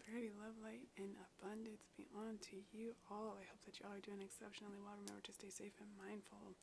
prosperity, love, light, and abundance be on to you all. I hope that y'all are doing exceptionally well. Remember to stay safe and mindful.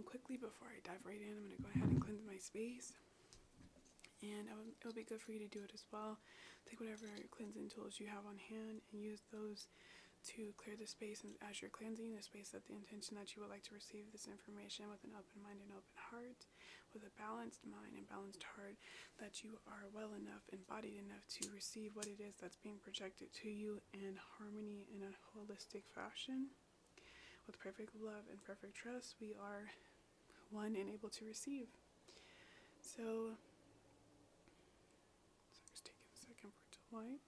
Quickly before I dive right in, I'm going to go ahead and cleanse my space. And it'll be good for you to do it as well. Take whatever cleansing tools you have on hand and use those to clear the space. And as you're cleansing the space, set the intention that you would like to receive this information with an open mind and open heart, with a balanced mind and balanced heart, that you are well enough, embodied enough to receive what it is that's being projected to you in harmony in a holistic fashion. With perfect love and perfect trust, we are one and able to receive. So just taking a second for it to light.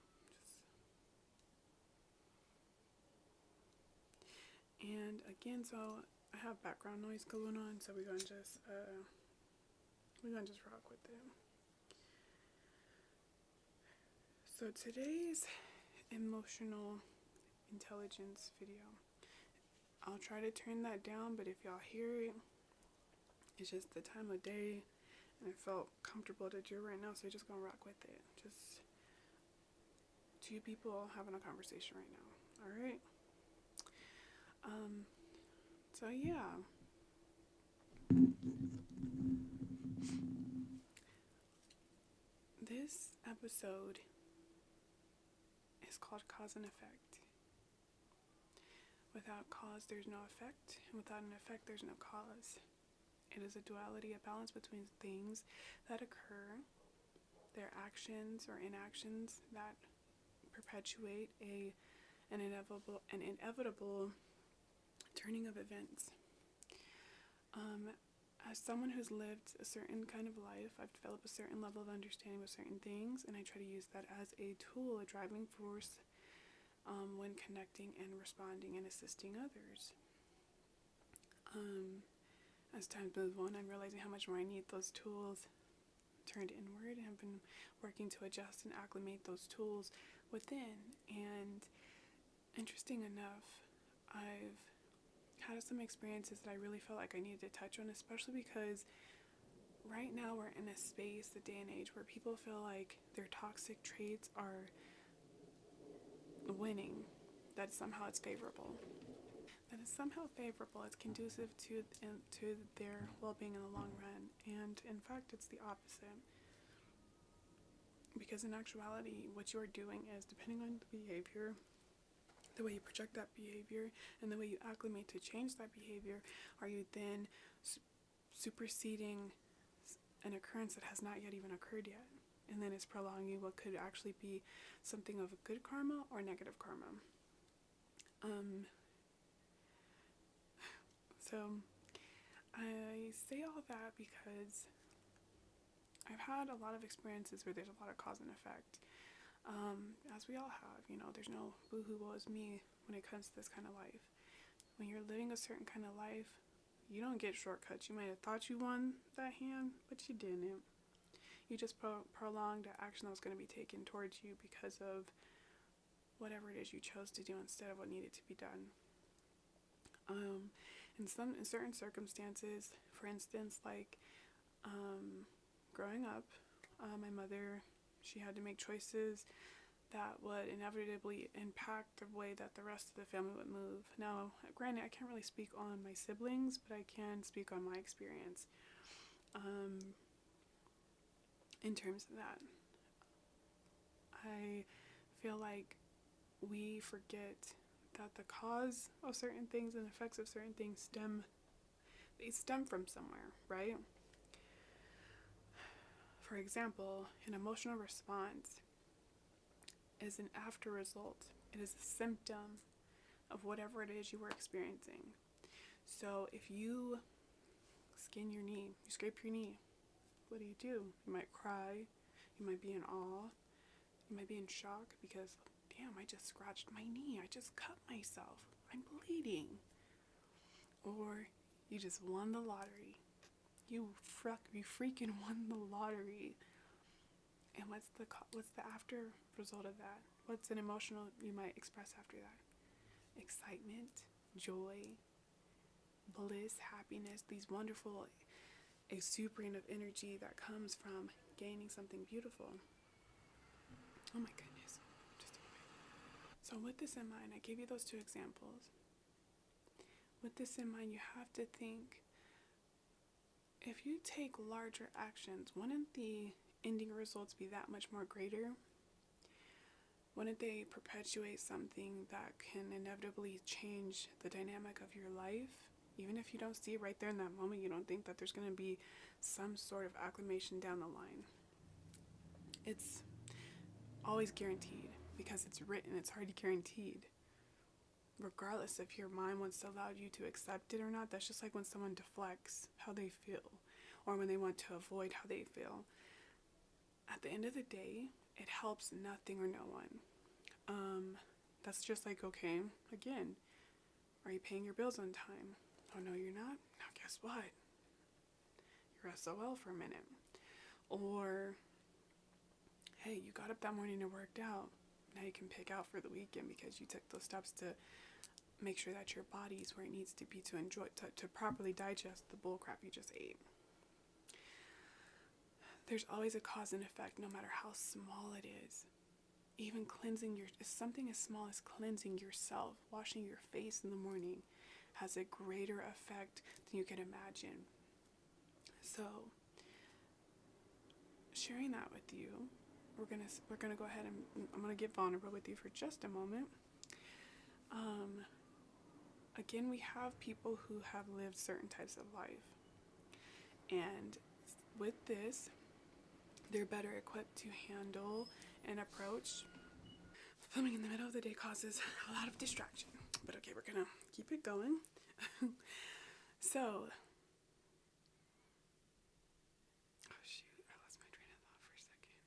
And again, so I have background noise going on, so we're gonna just rock with it. So today's emotional intelligence video, I'll try to turn that down, but if y'all hear it, it's just the time of day and it felt comfortable to do right now, so we're just gonna rock with it. Just two people having a conversation right now. All right. So yeah. This episode is called Cause and Effect. Without cause, there's no effect, and without an effect, there's no cause. It is a duality, a balance between things that occur, their actions or inactions that perpetuate an inevitable turning of events. As someone who's lived a certain kind of life, I've developed a certain level of understanding with certain things, and I try to use that as a tool, a driving force, when connecting and responding and assisting others. As time moves on, I'm realizing how much more I need those tools turned inward, and have been working to adjust and acclimate those tools within. And interesting enough, I've had some experiences that I really felt like I needed to touch on, especially because right now we're in a space, the day and age, where people feel like their toxic traits are winning, that somehow it's favorable. That is somehow favorable, it's conducive to their well-being in the long run. And in fact, it's the opposite. Because in actuality, what you're doing is, depending on the behavior, the way you project that behavior, and the way you acclimate to change that behavior, are you then superseding an occurrence that has not yet even occurred yet, and then it's prolonging what could actually be something of good karma or negative karma. So I say all that because I've had a lot of experiences where there's a lot of cause and effect. As we all have, there's no boo-hoo woe is me when it comes to this kind of life. When you're living a certain kind of life, you don't get shortcuts. You might have thought you won that hand, but you didn't. You just prolonged the action that was going to be taken towards you because of whatever it is you chose to do instead of what needed to be done. In certain circumstances, for instance, like growing up, my mother, she had to make choices that would inevitably impact the way that the rest of the family would move. Now, granted, I can't really speak on my siblings, but I can speak on my experience. In terms of that, I feel like we forget that the cause of certain things and effects of certain things stem from somewhere, right? For example, an emotional response is an after result. It is a symptom of whatever it is you were experiencing. So if you skin your knee, you scrape your knee, what do? You might cry, you might be in awe, you might be in shock because, damn, I just scratched my knee, I just cut myself, I'm bleeding. Or you just won the lottery. You freaking won the lottery. And what's the after result of that? What's an emotional you might express after that? Excitement, joy, bliss, happiness, these wonderful exuberant of energy that comes from gaining something beautiful. Oh my goodness. So with this in mind, I gave you those two examples. With this in mind, you have to think, if you take larger actions, wouldn't the ending results be that much more greater? Wouldn't they perpetuate something that can inevitably change the dynamic of your life? Even if you don't see it right there in that moment, you don't think that there's going to be some sort of acclamation down the line. It's always guaranteed because it's written, it's already guaranteed. Regardless if your mind wants to allow you to accept it or not, that's just like when someone deflects how they feel or when they want to avoid how they feel. At the end of the day, it helps nothing or no one. That's just like, okay, again, are you paying your bills on time? Oh, no, you're not? Now, guess what? You're SOL for a minute. Or, hey, you got up that morning and worked out. Now you can pick out for the weekend because you took those steps to make sure that your body's where it needs to be to enjoy, to properly digest the bull crap you just ate. There's always a cause and effect, no matter how small it is. Even cleansing something as small as cleansing yourself, washing your face in the morning, has a greater effect than you can imagine. So, sharing that with you, we're gonna go ahead and I'm gonna get vulnerable with you for just a moment. Again, we have people who have lived certain types of life, and with this, they're better equipped to handle and approach. Filming in the middle of the day causes a lot of distraction, but okay, we're gonna keep it going. So, oh shoot, I lost my train of thought for a second.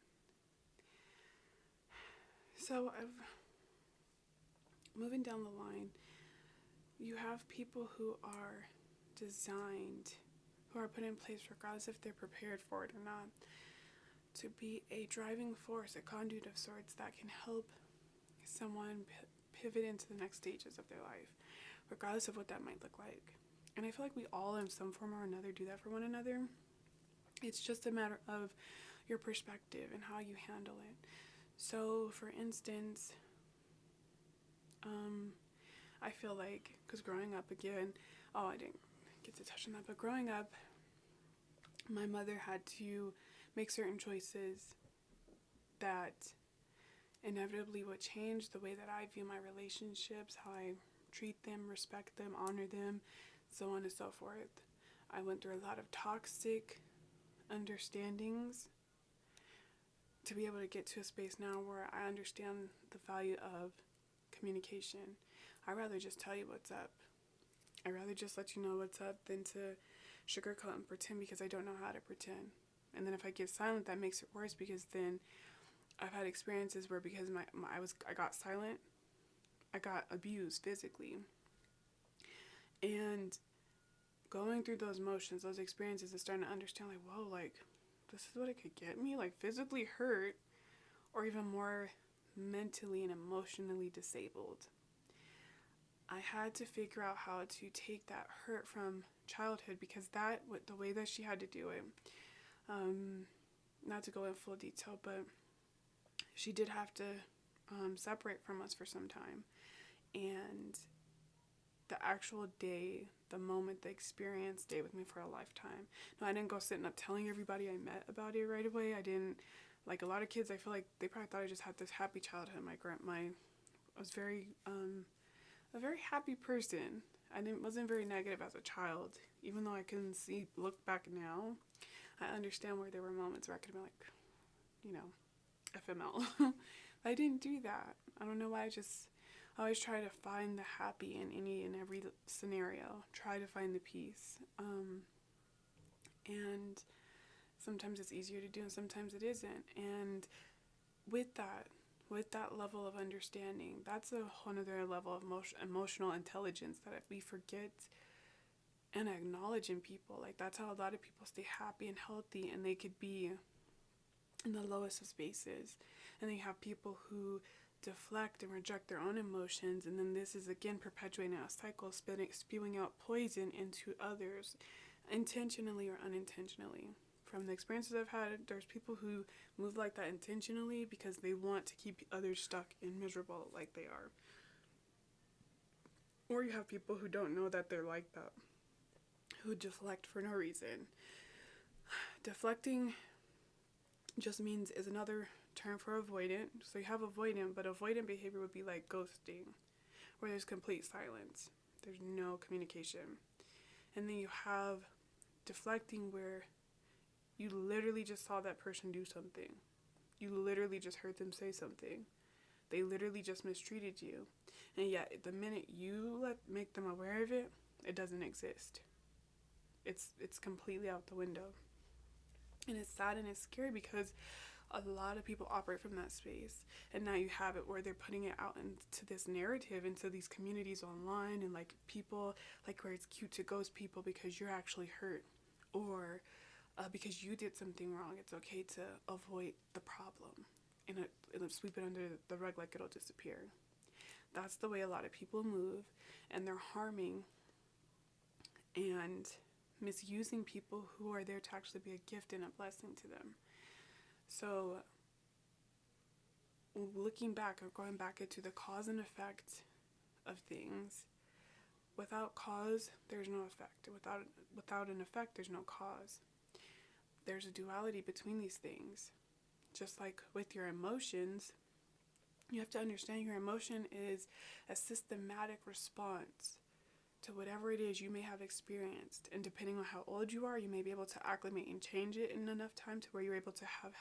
So moving down the line, you have people who are designed, who are put in place, regardless if they're prepared for it or not, to be a driving force, a conduit of sorts that can help someone pivot into the next stages of their life, regardless of what that might look like. And I feel like we all, in some form or another, do that for one another. It's just a matter of your perspective and how you handle it. So, for instance, I feel like, because growing up again, I didn't get to touch on that, but growing up, my mother had to make certain choices that inevitably would change the way that I view my relationships, how I treat them, respect them, honor them, so on and so forth. I went through a lot of toxic understandings to be able to get to a space now where I understand the value of communication. I'd rather just tell you what's up. I'd rather just let you know what's up than to sugarcoat and pretend, because I don't know how to pretend. And then if I get silent, that makes it worse, because then I've had experiences where because I got silent, I got abused physically. And going through those motions, those experiences, is starting to understand, like, whoa, like, this is what it could get me, like physically hurt, or even more mentally and emotionally disabled. I had to figure out how to take that hurt from childhood, because the way that she had to do it, not to go in full detail, but she did have to separate from us for some time. And the actual day, the moment, the experience stayed with me for a lifetime. No, I didn't go sitting up telling everybody I met about it right away. I didn't, like a lot of kids, I feel like they probably thought I just had this happy childhood. I was very, a very happy person. I wasn't very negative as a child, even though I can look back now, I understand where there were moments where I could have been like, FML. I didn't do that. I don't know why. I always try to find the happy in any and every scenario. Try to find the peace. And sometimes it's easier to do and sometimes it isn't. And with that level of understanding, that's a whole other level of emotional intelligence that we forget and acknowledge in people. Like, that's how a lot of people stay happy and healthy, and they could be in the lowest of spaces. And then you have people who deflect and reject their own emotions, and then this is again perpetuating a cycle, spewing out poison into others, intentionally or unintentionally. from the experiences I've had, there's people who move like that intentionally because they want to keep others stuck and miserable like they are. Or you have people who don't know that they're like that, who deflect for no reason. Deflecting just means is another term for avoidant. So you have avoidant, but avoidant behavior would be like ghosting, where there's complete silence. There's no communication. And then you have deflecting, where you literally just saw that person do something. You literally just heard them say something. They literally just mistreated you. And yet, the minute you make them aware of it, it doesn't exist. It's completely out the window. And it's sad and it's scary because a lot of people operate from that space. And now you have it where they're putting it out into this narrative, into these communities online, and like people, like where it's cute to ghost people because you're actually hurt. Or because you did something wrong, it's okay to avoid the problem and sweep it under the rug like it'll disappear. That's the way a lot of people move, and they're harming and misusing people who are there to actually be a gift and a blessing to them. So looking back or going back into the cause and effect of things, without cause, there's no effect. Without an effect, there's no cause. There's a duality between these things. Just like with your emotions, you have to understand your emotion is a systematic response to whatever it is you may have experienced. And depending on how old you are, you may be able to acclimate and change it in enough time to where you're able to have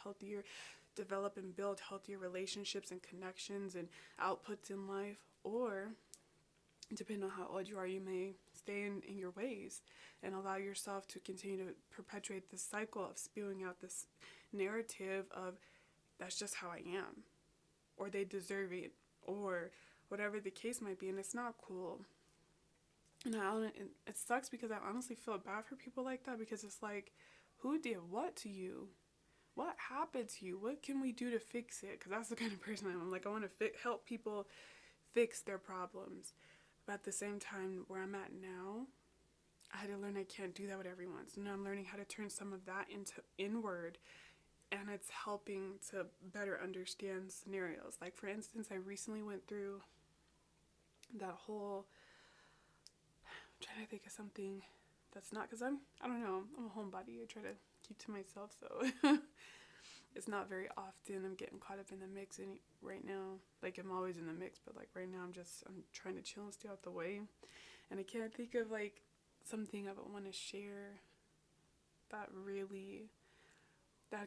develop and build healthier relationships and connections and outputs in life. Or depending on how old you are, you may stay in your ways and allow yourself to continue to perpetuate this cycle of spewing out this narrative of that's just how I am, or they deserve it, or whatever the case might be. And it's not cool. And it sucks because I honestly feel bad for people like that, because it's like, who did what to you? What happened to you? What can we do to fix it? Because that's the kind of person I am. I'm like, I want to help people fix their problems. But at the same time, where I'm at now, I had to learn I can't do that with everyone. So now I'm learning how to turn some of that into inward, and it's helping to better understand scenarios. Like, for instance, I recently went through that whole, I'm trying to think of something that's not, because I don't know, I'm a homebody. I try to keep to myself, so it's not very often I'm getting caught up in the mix right now. Like, I'm always in the mix, but like right now I'm trying to chill and stay out the way. And I can't think of like something I would want to share that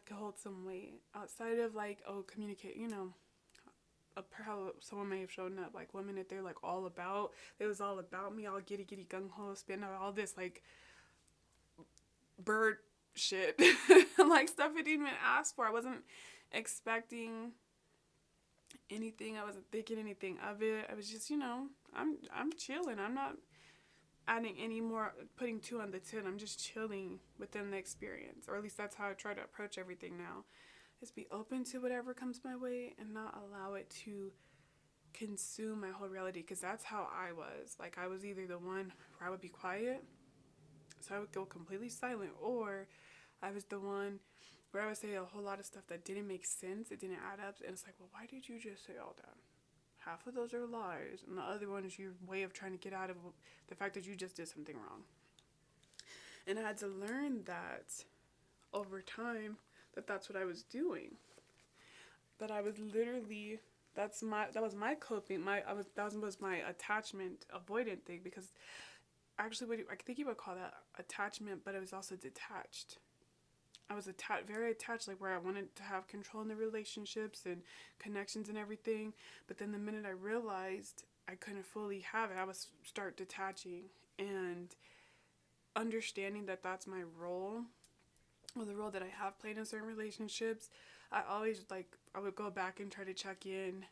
could hold some weight outside of like, communicate, how someone may have shown up, like one minute they're like it was all about me, all giddy gung-ho, spitting out all this like bird shit, like stuff I didn't even ask for. I wasn't expecting anything. I wasn't thinking anything of it. I was just, I'm chilling. I'm not adding any more, putting 2 on the 10. I'm just chilling within the experience, or at least that's how I try to approach everything now. Is be open to whatever comes my way and not allow it to consume my whole reality, because that's how I was. Like, I was either the one where I would be quiet, so I would go completely silent, or I was the one where I would say a whole lot of stuff that didn't make sense. It didn't add up, and it's like, well, why did you just say all that? Half of those are lies, and the other one is your way of trying to get out of the fact that you just did something wrong. And I had to learn that over time, that's what I was doing. That I was literally, that was my coping, that was my attachment avoidant thing, because actually I think you would call that attachment, but it was also detached. I was very attached, like where I wanted to have control in the relationships and connections and everything. But then the minute I realized I couldn't fully have it, I would start detaching and understanding that that's my role, or the role that I have played in certain relationships. I always I would go back and try to check in,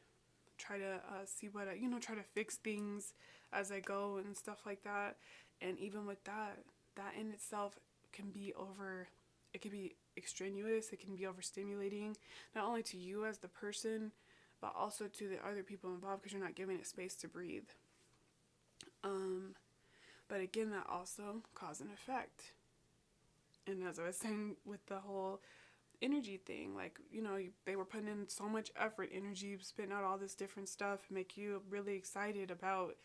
try to see what try to fix things as I go and stuff like that. And even with that in itself can be it can be extraneous, it can be overstimulating, not only to you as the person, but also to the other people involved, because you're not giving it space to breathe. But again, that also cause and effect. And as I was saying with the whole energy thing, like, they were putting in so much effort, energy, spitting out all this different stuff, make you really excited about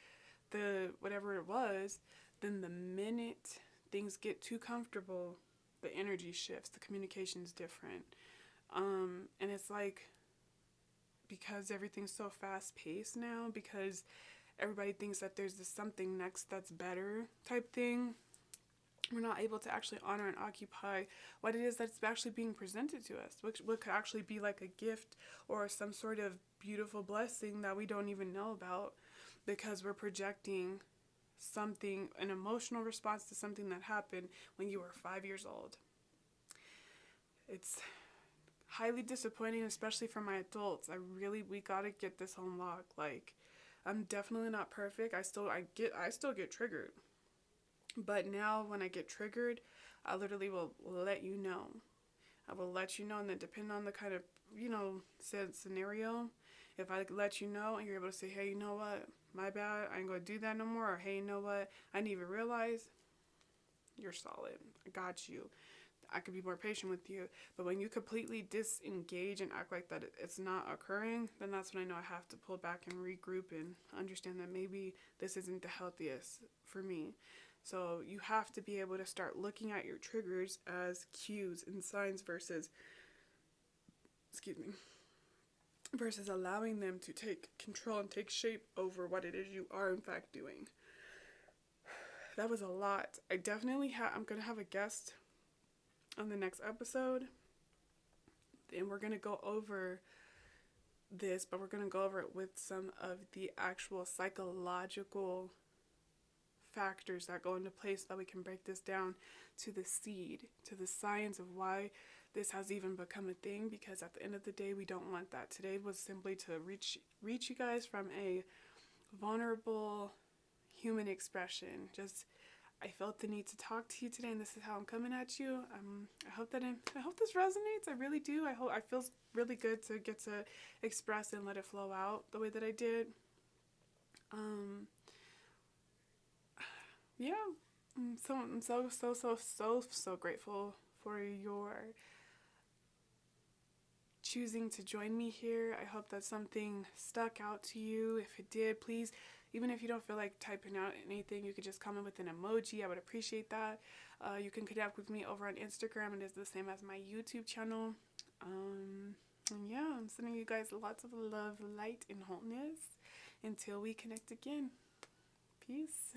the whatever it was. Then the minute things get too comfortable, the energy shifts, the communication's different. And it's like, because everything's so fast paced now, because everybody thinks that there's this something next that's better type thing, we're not able to actually honor and occupy what it is that's actually being presented to us, which could actually be like a gift or some sort of beautiful blessing that we don't even know about, because we're projecting something, an emotional response to something that happened when you were 5 years old. It's highly disappointing, especially for my adults. We gotta get this unlocked. Like, I'm definitely not perfect. I still get triggered. But now when I get triggered, I literally will let you know. I will let you know, and then depending on the kind of, said scenario, if I let you know and you're able to say, hey, you know what, my bad, I ain't gonna do that no more, or hey, you know what, I didn't even realize, you're solid. I got you. I could be more patient with you. But when you completely disengage and act like that it's not occurring, then that's when I know I have to pull back and regroup and understand that maybe this isn't the healthiest for me. So you have to be able to start looking at your triggers as cues and signs versus allowing them to take control and take shape over what it is you are in fact doing. That was a lot. I'm going to have a guest on the next episode, and we're going to go over this, but we're going to go over it with some of the actual psychological factors that go into place so that we can break this down to the seed, to the science of why this has even become a thing, because at the end of the day, we don't want that. Today was simply to reach you guys from a vulnerable human expression. I felt the need to talk to you today, and this is how I'm coming at you. I hope this resonates. I really do. I feel really good to get to express and let it flow out the way that I did. Yeah. I'm so grateful for your choosing to join me here. I hope that something stuck out to you. If it did, please, even if you don't feel like typing out anything, you could just comment with an emoji. I would appreciate that. You can connect with me over on Instagram. It is the same as my YouTube channel. And yeah, I'm sending you guys lots of love, light, and wholeness until we connect again. Peace.